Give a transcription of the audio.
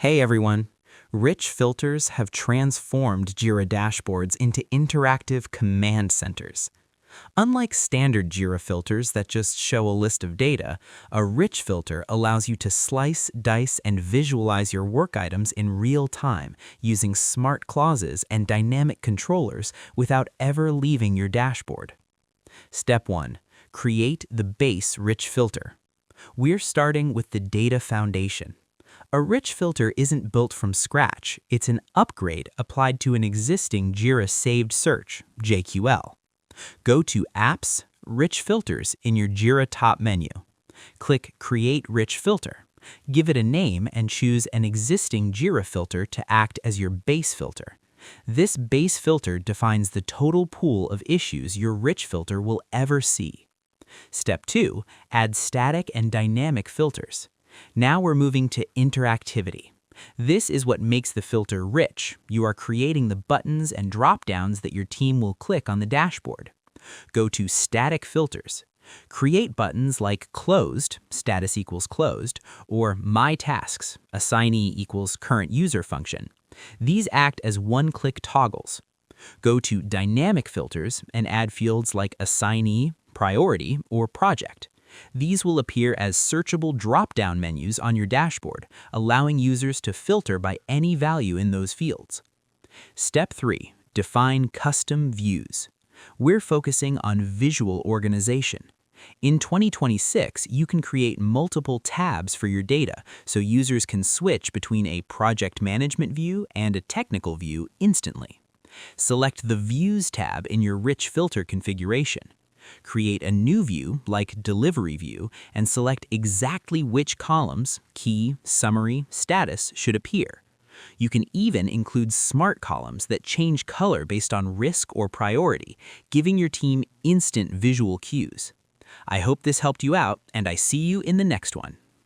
Hey everyone! Rich filters have transformed Jira dashboards into interactive command centers. Unlike standard Jira filters that just show a list of data, a rich filter allows you to slice, dice, and visualize your work items in real time using smart clauses and dynamic controllers without ever leaving your dashboard. Step 1. Create the base rich filter. We're starting with the data foundation. A rich filter isn't built from scratch, it's an upgrade applied to an existing Jira saved search, JQL. Go to Apps, Rich Filters in your Jira top menu. Click Create Rich Filter. Give it a name and choose an existing Jira filter to act as your base filter. This base filter defines the total pool of issues your rich filter will ever see. Step 2. Add static and dynamic filters. Now we're moving to interactivity. This is what makes the filter rich. You are creating the buttons and drop-downs that your team will click on the dashboard. Go to Static Filters. Create buttons like Closed, status equals closed, or My Tasks, assignee equals current user function. These act as one-click toggles. Go to Dynamic Filters and add fields like assignee, priority, or project. These will appear as searchable drop-down menus on your dashboard, allowing users to filter by any value in those fields. Step 3. Define custom views. We're focusing on visual organization. In 2026, you can create multiple tabs for your data so users can switch between a project management view and a technical view instantly. Select the Views tab in your rich filter configuration. Create a new view, like Delivery View, and select exactly which columns, key, summary, status, should appear. You can even include smart columns that change color based on risk or priority, giving your team instant visual cues. I hope this helped you out, and I see you in the next one.